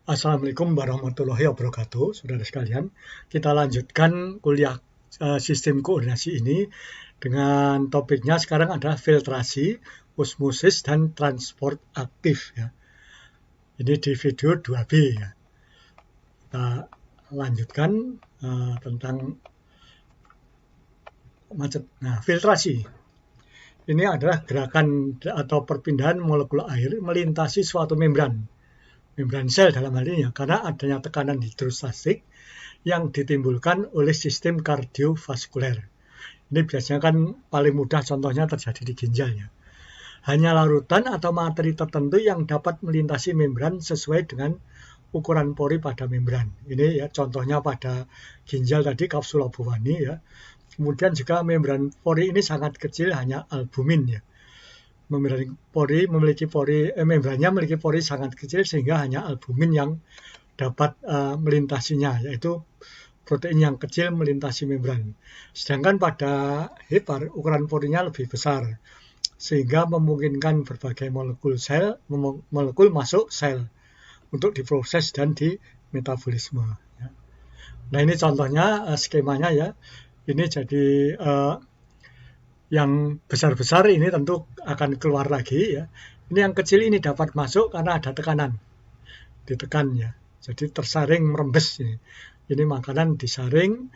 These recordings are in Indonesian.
Assalamualaikum warahmatullahi wabarakatuh, saudara sekalian. Kita lanjutkan kuliah sistem koordinasi ini dengan topiknya sekarang adalah filtrasi, osmosis, dan transport aktif. Ya. Ini di video 2B. Ya. Kita lanjutkan tentang macet. Nah, filtrasi. Ini adalah gerakan atau perpindahan molekul air melintasi suatu membran sel dalam hal ini ya, karena adanya tekanan hidrostatik yang ditimbulkan oleh sistem kardiovaskuler. Ini biasanya kan paling mudah contohnya terjadi di ginjal ya. Hanya larutan atau materi tertentu yang dapat melintasi membran sesuai dengan ukuran pori pada membran. Ini ya contohnya pada ginjal tadi kapsula Bowani ya. Kemudian juga membran pori ini sangat kecil, hanya albumin ya. Membrannya memiliki pori sangat kecil sehingga hanya albumin yang dapat melintasinya, yaitu protein yang kecil melintasi membran. Sedangkan pada hepar ukuran porinya lebih besar sehingga memungkinkan berbagai molekul masuk sel untuk diproses dan di metabolisme. Nah ini contohnya skemanya ya. Ini jadi yang besar-besar ini tentu akan keluar lagi ya. Ini yang kecil ini dapat masuk karena ada tekanan, ditekan ya. Jadi tersaring merembes ini. Ini makanan disaring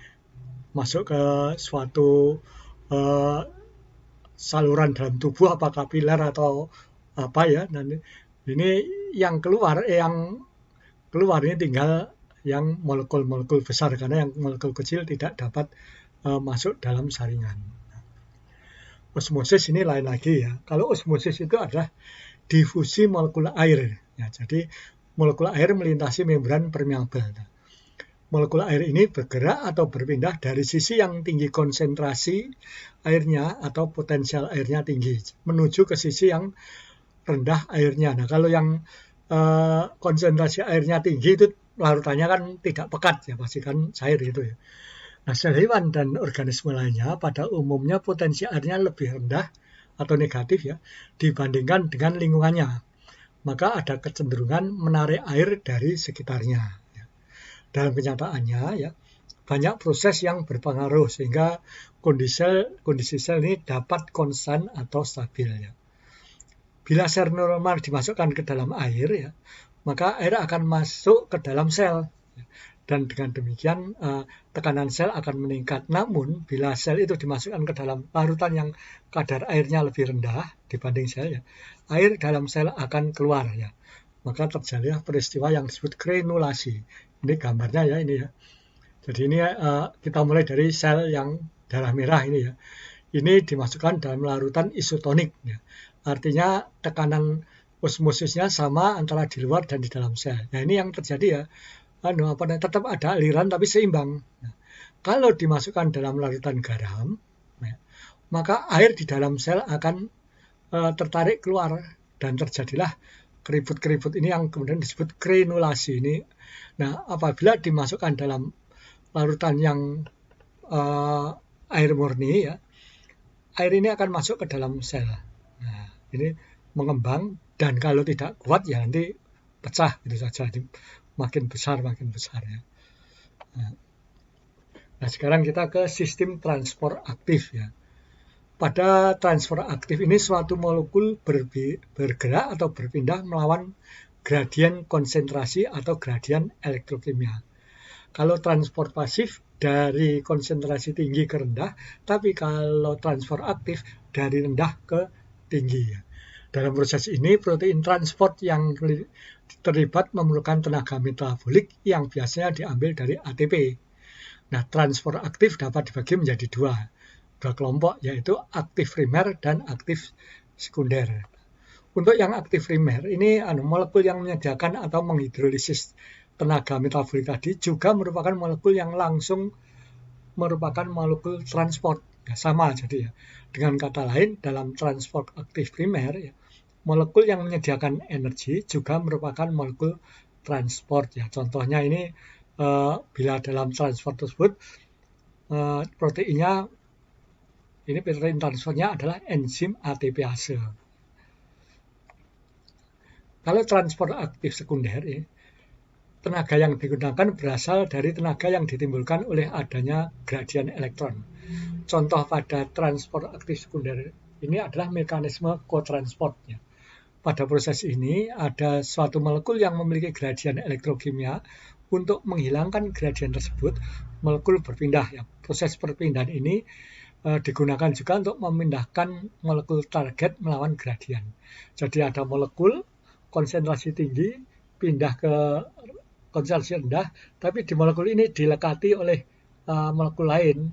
masuk ke suatu saluran dalam tubuh, apa kapiler atau apa ya. Dan ini yang keluar ini tinggal yang molekul-molekul besar, karena yang molekul kecil tidak dapat masuk dalam saringan. Osmosis ini lain lagi ya. Kalau osmosis itu adalah difusi molekul air. Ya, jadi molekul air melintasi membran permeabel. Molekul air ini bergerak atau berpindah dari sisi yang tinggi konsentrasi airnya atau potensial airnya tinggi menuju ke sisi yang rendah airnya. Nah, kalau yang konsentrasi airnya tinggi itu larutannya kan tidak pekat ya, pasti kan cair gitu ya. Nah, sel hewan dan organisme lainnya pada umumnya potensi airnya lebih rendah atau negatif ya dibandingkan dengan lingkungannya. Maka ada kecenderungan menarik air dari sekitarnya. Ya. Dalam kenyataannya ya banyak proses yang berpengaruh sehingga kondisi sel ini dapat konstan atau stabil ya. Bila sel normal dimasukkan ke dalam air ya, maka air akan masuk ke dalam sel. Ya. Dan dengan demikian tekanan sel akan meningkat. Namun bila sel itu dimasukkan ke dalam larutan yang kadar airnya lebih rendah dibanding sel ya, air dalam sel akan keluar ya. Maka terjadi peristiwa yang disebut granulasi. Ini gambarnya ya ini ya. Jadi ini kita mulai dari sel yang darah merah ini ya. Ini dimasukkan dalam larutan isotonik ya. Artinya tekanan osmosisnya sama antara di luar dan di dalam sel. Nah ini yang terjadi ya. Tetap ada aliran tapi seimbang. Nah, kalau dimasukkan dalam larutan garam, ya, maka air di dalam sel akan tertarik keluar dan terjadilah keriput-keriput ini yang kemudian disebut granulasi ini. Nah, apabila dimasukkan dalam larutan yang air murni, ya, air ini akan masuk ke dalam sel. Nah, ini mengembang dan kalau tidak kuat ya nanti pecah gitu saja. Makin besar ya. Nah, sekarang kita ke sistem transport aktif ya. Pada transport aktif ini suatu molekul bergerak atau berpindah melawan gradien konsentrasi atau gradien elektrokimia. Kalau transport pasif dari konsentrasi tinggi ke rendah, tapi kalau transport aktif dari rendah ke tinggi ya. Dalam proses ini protein transport yang terlibat memerlukan tenaga metabolik yang biasanya diambil dari ATP. Nah, transport aktif dapat dibagi menjadi dua kelompok, yaitu aktif primer dan aktif sekunder. Untuk yang aktif primer, ini molekul yang menyediakan atau menghidrolisis tenaga metabolik tadi juga merupakan molekul yang langsung merupakan molekul transport. Ya, sama jadi ya. Dengan kata lain, dalam transport aktif primer, ya, molekul yang menyediakan energi juga merupakan molekul transport. Ya. Contohnya ini bila dalam transport tersebut proteinnya, ini protein transportnya adalah enzim ATPase. Kalau transport aktif sekunder, ya, tenaga yang digunakan berasal dari tenaga yang ditimbulkan oleh adanya gradien elektron. Contoh pada transport aktif sekunder ini adalah mekanisme kotransportnya. Pada proses ini ada suatu molekul yang memiliki gradien elektrokimia. Untuk menghilangkan gradien tersebut, molekul berpindah. Ya. Proses perpindahan ini digunakan juga untuk memindahkan molekul target melawan gradien. Jadi ada molekul konsentrasi tinggi pindah ke konsentrasi rendah, tapi di molekul ini dilekati oleh molekul lain,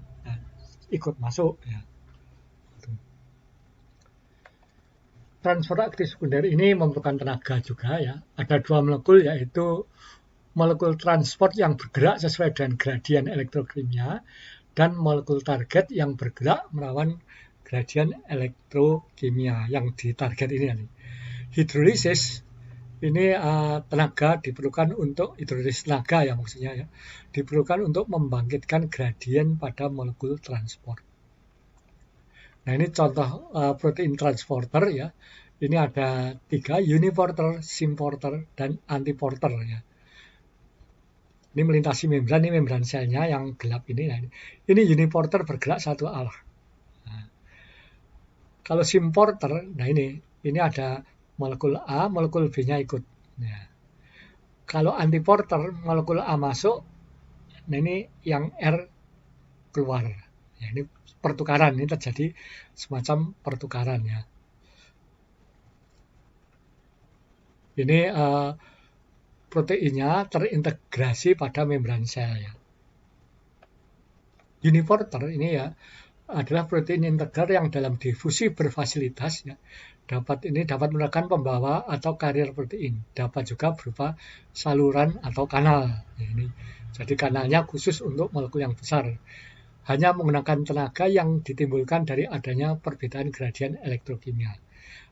ikut masuk. Ya. Transfer aktif sekunder ini memerlukan tenaga juga ya. Ada dua molekul yaitu molekul transport yang bergerak sesuai dengan gradien elektrokimia dan molekul target yang bergerak melawan gradien elektrokimia yang ditarget ini. Hidrolisis ini tenaga diperlukan untuk hidrolisis tenaga ya maksudnya ya, diperlukan untuk membangkitkan gradien pada molekul transport. Nah ini contoh protein transporter ya. Ini ada 3, uniporter, symporter, dan antiporter ya. Ini melintasi membran, ini membran selnya yang gelap ini. Nah, ini uniporter bergerak satu arah. Nah, kalau symporter, nah ini ada molekul A, molekul B-nya ikut. Nah, kalau antiporter, molekul A masuk, nah ini yang R keluar. Ya, ini pertukaran, ini terjadi semacam pertukaran ya. Ini proteinnya terintegrasi pada membran sel ya. Uniporter ini ya adalah protein integral yang dalam difusi berfasilitas ya. Dapat merupakan pembawa atau karier protein. Dapat juga berupa saluran atau kanal. Ya, ini. Jadi kanalnya khusus untuk molekul yang besar. Hanya menggunakan tenaga yang ditimbulkan dari adanya perbedaan gradien elektrokimia.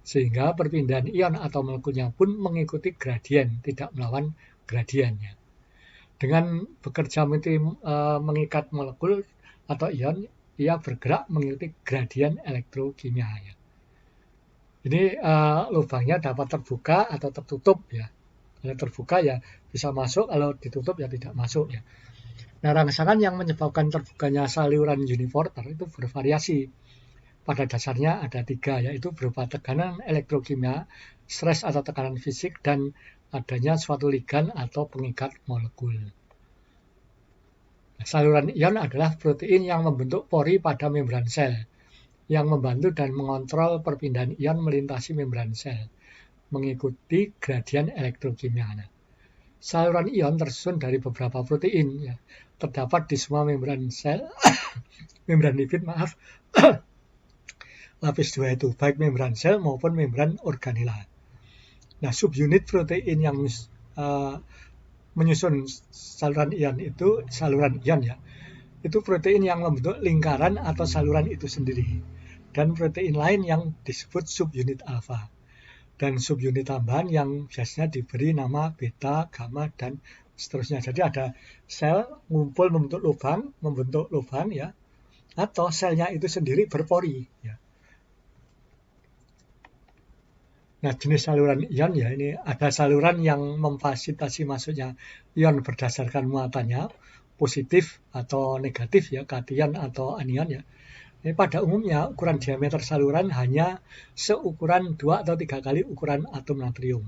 Sehingga perpindahan ion atau molekulnya pun mengikuti gradien, tidak melawan gradiennya. Dengan bekerja mengikat molekul atau ion, ia bergerak mengikuti gradien elektrokimia. Ya. Ini lubangnya dapat terbuka atau tertutup ya. Kalau terbuka ya bisa masuk, kalau ditutup ya tidak masuk ya. Nah, rangsangan yang menyebabkan terbukanya saluran uniporter itu bervariasi. Pada dasarnya ada 3, yaitu berupa tekanan elektrokimia, stres atau tekanan fisik, dan adanya suatu ligan atau pengikat molekul. Saluran ion adalah protein yang membentuk pori pada membran sel, yang membantu dan mengontrol perpindahan ion melintasi membran sel, mengikuti gradien elektrokimia. Saluran ion tersusun dari beberapa protein, ya. Terdapat di semua membran sel, membran lipid, lapis 2 itu, baik membran sel maupun membran organela. Nah, subunit protein yang menyusun saluran ion itu, saluran ion ya, itu protein yang membentuk lingkaran atau saluran itu sendiri. Dan protein lain yang disebut subunit alfa. Dan subunit tambahan yang biasanya diberi nama beta, gamma, dan seterusnya. Jadi ada sel ngumpul membentuk lubang ya, atau selnya itu sendiri berpori ya. Nah, jenis saluran ion ya, ini ada saluran yang memfasilitasi masuknya ion berdasarkan muatannya, positif atau negatif ya, kation atau anion ya. Ini pada umumnya ukuran diameter saluran hanya seukuran 2 atau 3 kali ukuran atom natrium.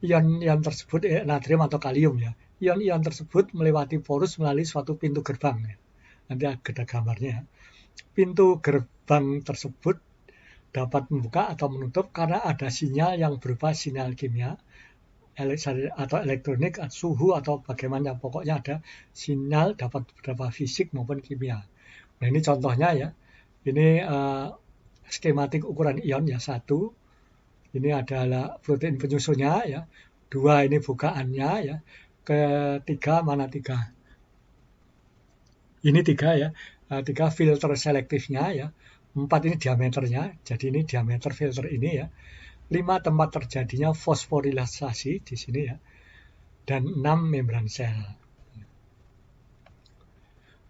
Ion-ion tersebut, natrium atau kalium ya, ion-ion tersebut melewati porus melalui suatu pintu gerbang. Ya. Nanti ada gambarnya. Pintu gerbang tersebut dapat membuka atau menutup karena ada sinyal yang berupa sinyal kimia atau elektronik, suhu atau bagaimana, pokoknya ada sinyal dapat berupa fisik maupun kimia. Nah ini contohnya ya, ini skematik ukuran ion ya, 1, ini adalah protein penyusunnya ya, 2 ini bukaannya ya, ketiga mana 3? Ini 3 ya, 3 filter selektifnya ya. 4 ini diameternya, jadi ini diameter filter ini ya. 5 tempat terjadinya fosforilisasi di sini ya. Dan 6 membran sel.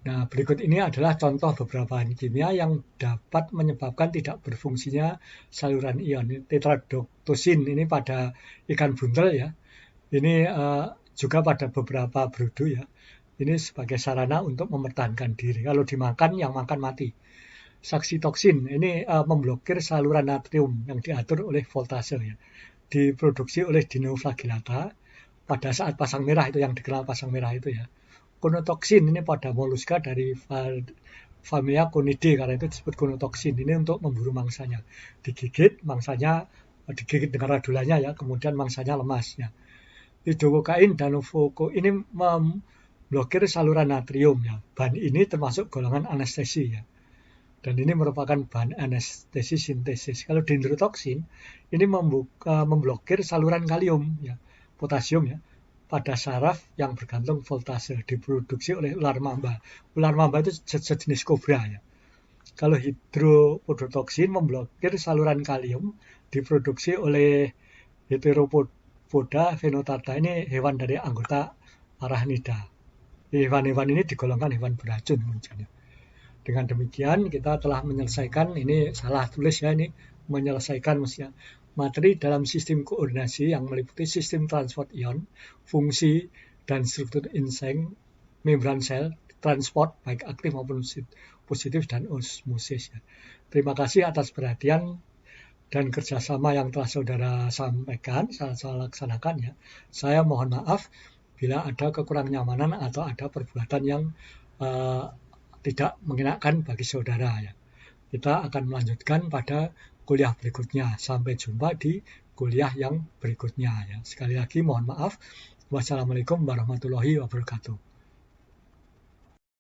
Nah, berikut ini adalah contoh beberapa bahan kimia yang dapat menyebabkan tidak berfungsinya saluran ion. Tetradoktosin ini pada ikan buntel ya. Ini juga pada beberapa brudo ya. Ini sebagai sarana untuk mempertahankan diri. Kalau dimakan, yang makan mati. Saksitoksin ini memblokir saluran natrium yang diatur oleh voltase ya. Diproduksi oleh dinoflagellata pada saat pasang merah itu yang dikenal pasang merah itu ya. Gonotoksin ini pada moluska dari familia Conidae karena itu disebut gonotoksin. Ini untuk memburu mangsanya. Digigit dengan radulanya ya, kemudian mangsanya lemas ya. Lidocaine dan novocaine ini memblokir saluran natrium ya. Bahan ini termasuk golongan anestesi ya. Dan ini merupakan bahan anestesi sintesis. Kalau dendrotoksin ini memblokir saluran kalium ya, potasium ya, pada saraf yang bergantung voltase diproduksi oleh ular mamba. Ular mamba itu sejenis kobra ya. Kalau hidropodotoksin memblokir saluran kalium diproduksi oleh Heteropoda venotata. Ini hewan dari anggota arachnida. Hewan-hewan ini digolongkan hewan beracun. Dengan demikian kita telah menyelesaikan, ini salah tulis ya, ini menyelesaikan mestinya materi dalam sistem koordinasi yang meliputi sistem transport ion, fungsi dan struktur enzim, membran sel, transport baik aktif maupun positif dan osmosis ya. Terima kasih atas perhatian dan kerjasama yang telah saudara sampaikan, saya laksanakan ya. Saya mohon maaf bila ada kekurang nyamanan atau ada perbuatan yang tidak mengenakan bagi saudara ya. Kita akan melanjutkan pada kuliah berikutnya. Sampai jumpa di kuliah yang berikutnya ya. Sekali lagi mohon maaf. Wassalamualaikum warahmatullahi wabarakatuh.